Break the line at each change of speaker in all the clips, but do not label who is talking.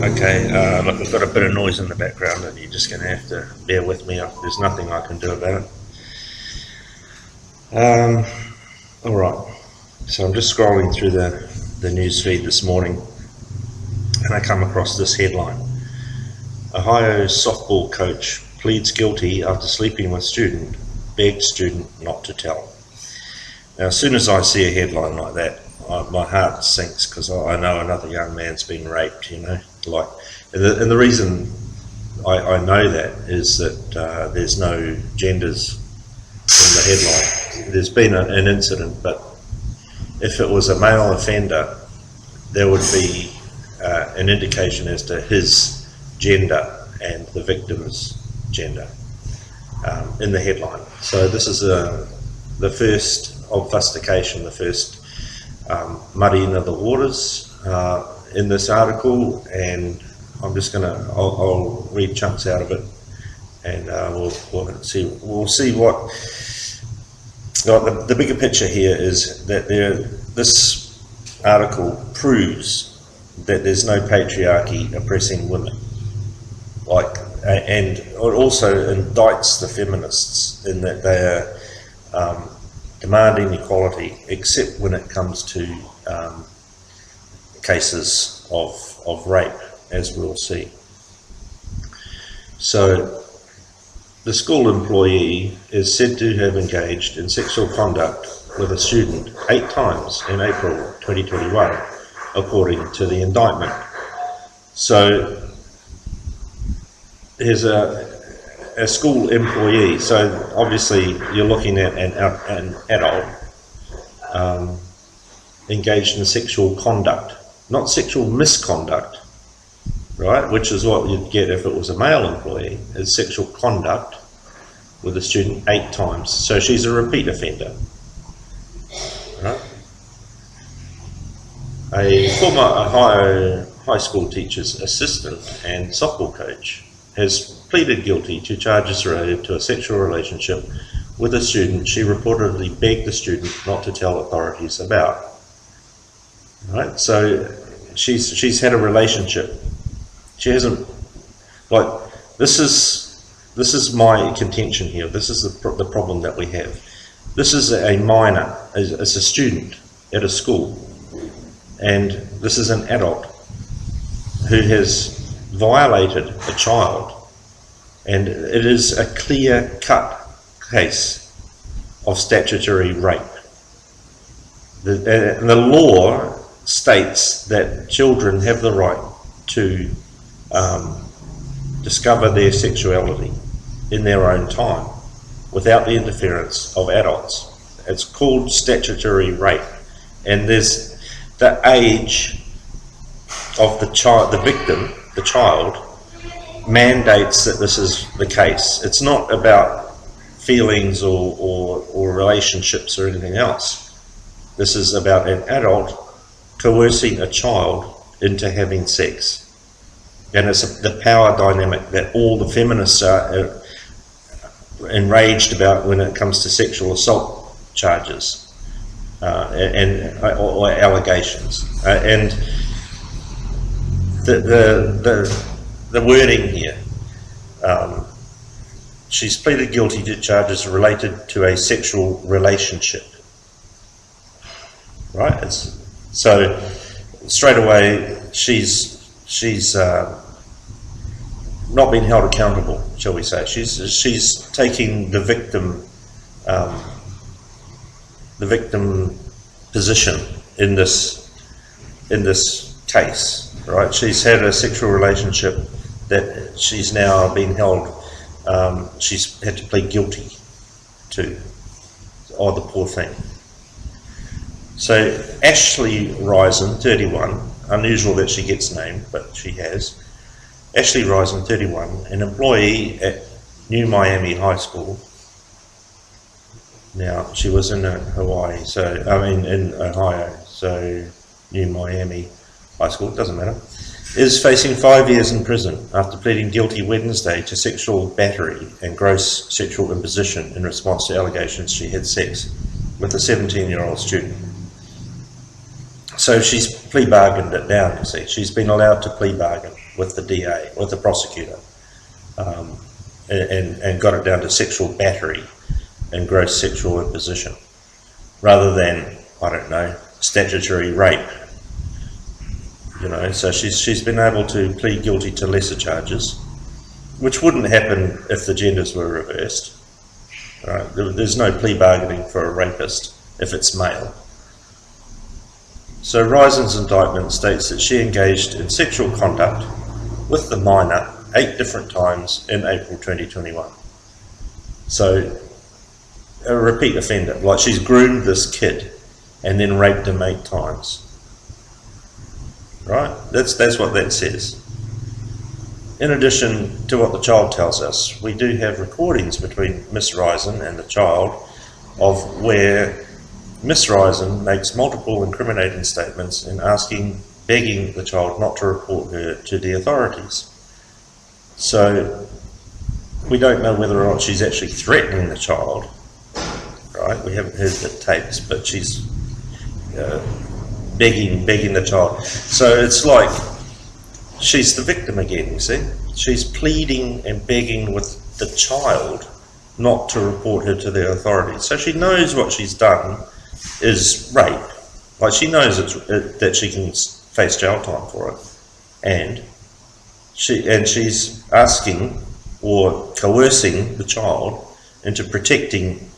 Okay, look, I've got a bit of noise in the background and you're just going to have to bear with me. There's nothing I can do about it. Alright, so I'm just scrolling through the news feed this morning and I come across this headline. Ohio softball coach pleads guilty after sleeping with student, begged student not to tell. Now, as soon as I see a headline like that, my heart sinks because I know another young man's been raped, you know. And the reason I know that is that there's no genders in the headline. There's been an incident, but if it was a male offender, there would be an indication as to his gender and the victim's gender in the headline. So this is the first obfuscation, the first muddying of the waters in this article, and I'm just I'll read chunks out of it, and we'll see what. The bigger picture here is that this article proves that there's no patriarchy oppressing women, and it also indicts the feminists in that they are demanding equality, except when it comes to cases of rape, as we'll see. So the school employee is said to have engaged in sexual conduct with a student 8 times in April 2021, according to the indictment. So here's a school employee, so obviously you're looking at an adult engaged in sexual conduct, not sexual misconduct, right, which is what you'd get if it was a male employee, is sexual conduct with a student 8 times. So she's a repeat offender, right? A former Ohio high school teacher's assistant and softball coach has pleaded guilty to charges related to a sexual relationship with a student she reportedly begged the student not to tell authorities about. Right, so she's had a relationship. She hasn't, this is my contention here. This is the problem that we have. This is a minor, as a student at a school, and this is an adult who has violated a child, and it is a clear-cut case of statutory rape. The law states that children have the right to discover their sexuality in their own time without the interference of adults. It's called statutory rape, and there's the age of the child, the victim, the child, mandates that this is the case. It's not about feelings or relationships or anything else. This is about an adult coercing a child into having sex. And it's the power dynamic that all the feminists are enraged about when it comes to sexual assault charges or allegations. And the wording here, she's pleaded guilty to charges related to a sexual relationship. Right? So straight away she's not been held accountable, shall we say. She's taking the victim position in this case, right? She's had a sexual relationship that she's now been held. She's had to plead guilty to. Oh, the poor thing. So Ashley Risen, 31, unusual that she gets named, but she has. Ashley Risen, 31, an employee at New Miami High School. Now, she was in Ohio, so New Miami High School, doesn't matter, is facing 5 years in prison after pleading guilty Wednesday to sexual battery and gross sexual imposition in response to allegations she had sex with a 17-year-old student. So she's plea bargained it down, you see. She's been allowed to plea bargain with the DA, with the prosecutor, and got it down to sexual battery and gross sexual imposition, rather than, I don't know, statutory rape. You know, so she's been able to plead guilty to lesser charges, which wouldn't happen if the genders were reversed. Right? There's no plea bargaining for a rapist if it's male. So Risen's indictment states that she engaged in sexual conduct with the minor 8 different times in April 2021. So a repeat offender, like she's groomed this kid and then raped him 8 times. Right? That's what that says. In addition to what the child tells us, we do have recordings between Miss Risen and the child of where Miss Risen makes multiple incriminating statements in begging the child not to report her to the authorities. So we don't know whether or not she's actually threatening the child, right? We haven't heard the tapes, but she's begging the child. So it's like she's the victim again, you see. She's pleading and begging with the child not to report her to the authorities. So she knows what she's done is rape. Like she knows that she can face jail time for it. And she's asking or coercing the child into protecting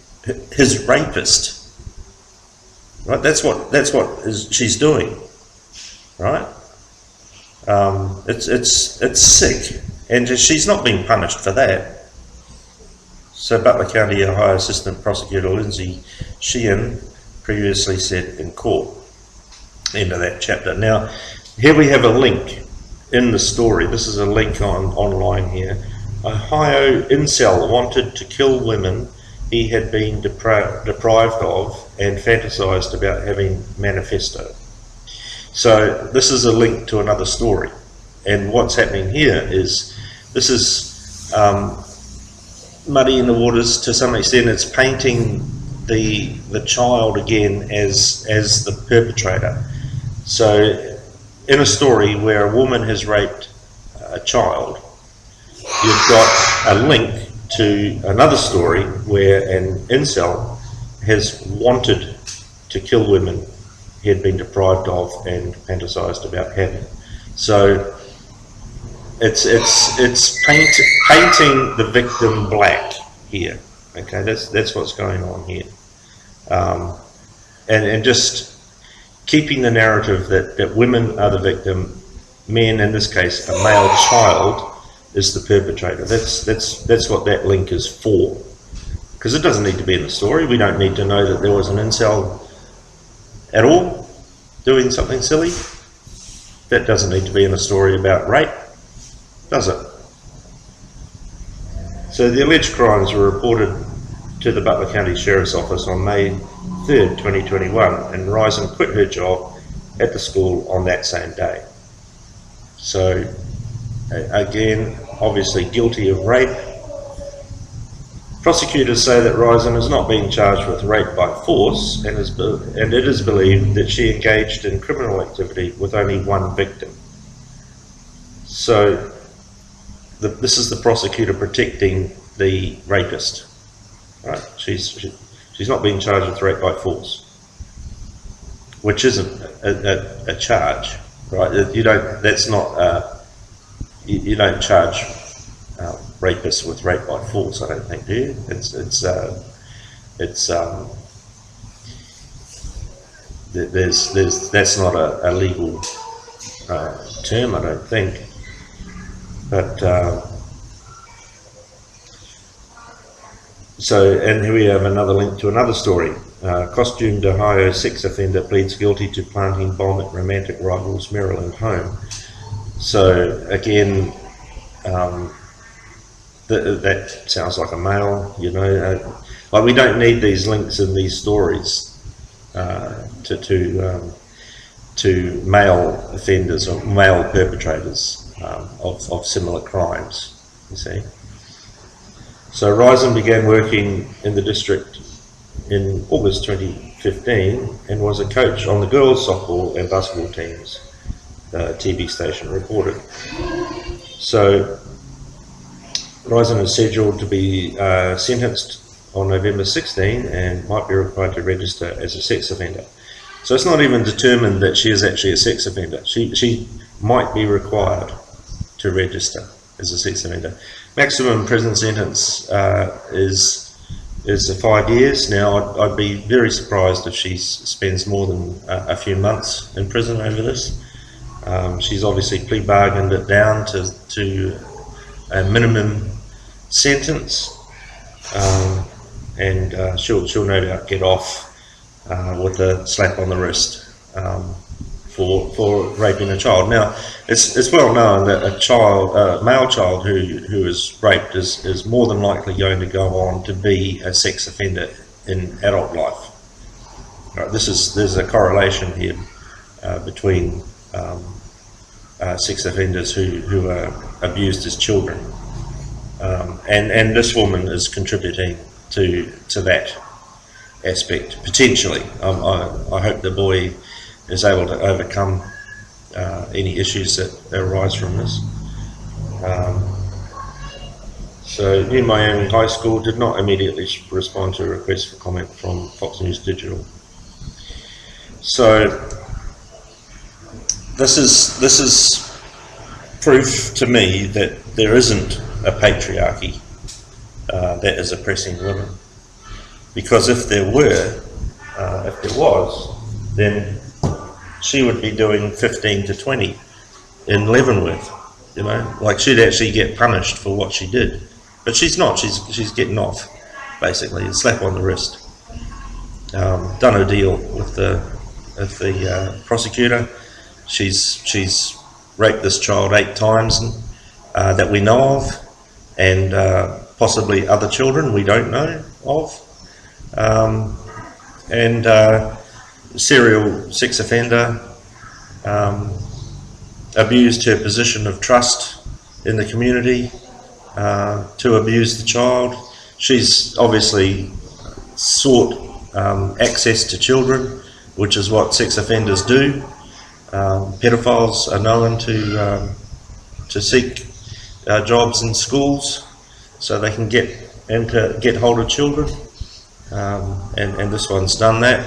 his rapist. Right? That's what she's doing. Right? It's sick, and she's not being punished for that. So Butler County, Ohio Assistant Prosecutor Lindsay Sheehan previously said in court. End of that chapter. Now, here we have a link in the story. This is a link online here. Ohio incel wanted to kill women he had been deprived of and fantasized about having manifesto. So this is a link to another story, and what's happening here is this is muddy in the waters to some extent. It's painting the child again as the perpetrator. So in a story where a woman has raped a child, you've got a link to another story where an incel has wanted to kill women he had been deprived of and fantasized about having. So it's painting the victim black here. Okay, that's what's going on here, and just keeping the narrative that women are the victim, men, in this case a male child, is the perpetrator. That's what that link is for, because it doesn't need to be in the story. We don't need to know that there was an incel at all doing something silly. That doesn't need to be in a story about rape, does it? So the alleged crimes were reported to the Butler County Sheriff's Office on May 3rd, 2021, and Risen quit her job at the school on that same day. So again, obviously guilty of rape. Prosecutors say that Risen is not being charged with rape by force, and it is believed that she engaged in criminal activity with only one victim. So this is the prosecutor protecting the rapist, right? She's not being charged with rape by force, which isn't a charge, right? You don't. That's not. You don't charge rapists with rape by force, I don't think, do you? That's not a legal term, I don't think. But and here we have another link to another story. Costumed Ohio sex offender pleads guilty to planting bomb at romantic rival's Maryland home. So again, that sounds like a male, you know. Like, we don't need these links in these stories to male offenders or male perpetrators of similar crimes, you see. So Risen began working in the district in August 2015 15 and was a coach on the girls' softball and basketball teams, the TV station reported. So Ryzen is scheduled to be sentenced on November 16 and might be required to register as a sex offender. So it's not even determined that she is actually a sex offender. She might be required to register as a sex offender. Maximum prison sentence is 5 years. Now, I'd be very surprised if she spends more than a few months in prison over this. She's obviously plea bargained it down to a minimum sentence, and she'll no doubt get off with a slap on the wrist for raping a child. Now, it's well known that a male child who is raped is more than likely going to go on to be a sex offender in adult life. Right, there's a correlation here between sex offenders who are abused as children, and this woman is contributing to that aspect, potentially. I hope the boy is able to overcome any issues that arise from this. So New Miami High School did not immediately respond to a request for comment from Fox News Digital. So this is proof to me that there isn't a patriarchy that is oppressing women. Because if there was, then she would be doing 15 to 20 in Leavenworth, you know, like she'd actually get punished for what she did. But she's not, she's getting off, basically, a slap on the wrist. Done a deal with the prosecutor. She's raped this child 8 times that we know of, and possibly other children we don't know of. Serial sex offender, abused her position of trust in the community to abuse the child. She's obviously sought access to children, which is what sex offenders do. Pedophiles are known to seek jobs in schools so they can get hold of children, and this one's done that.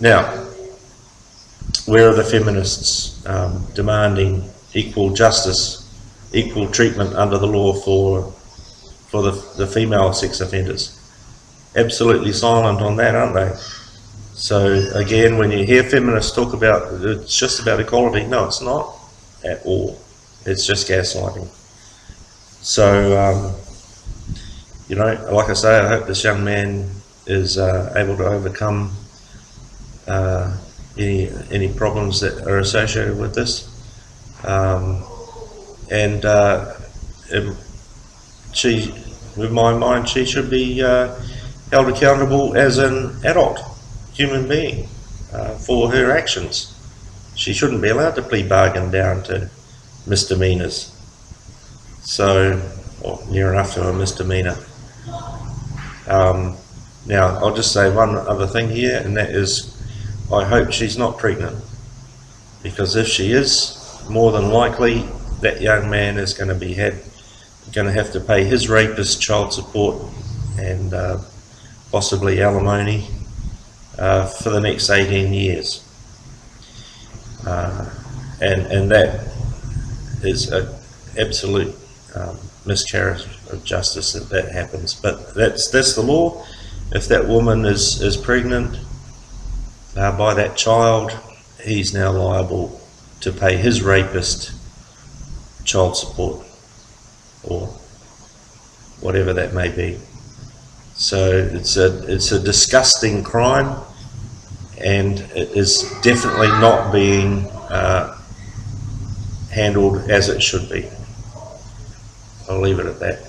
Now, where are the feminists demanding equal justice, equal treatment under the law for the female sex offenders? Absolutely silent on that, aren't they? So again, when you hear feminists talk about it's just about equality, no, it's not at all. It's just gaslighting. So, you know, like I say, I hope this young man is able to overcome any problems that are associated with this, she, with my mind, she should be held accountable as an adult human being for her actions. She shouldn't be allowed to plea bargain down to misdemeanors, or near enough to a misdemeanor. Now, I'll just say one other thing here, and that is, I hope she's not pregnant, because if she is, more than likely that young man is going to have to pay his rapist child support and possibly alimony for the next 18 years, and that is an absolute miscarriage of justice if that happens. But that's the law. If that woman is pregnant by that child, he's now liable to pay his rapist child support, or whatever that may be. So it's a disgusting crime, and it is definitely not being handled as it should be. I'll leave it at that.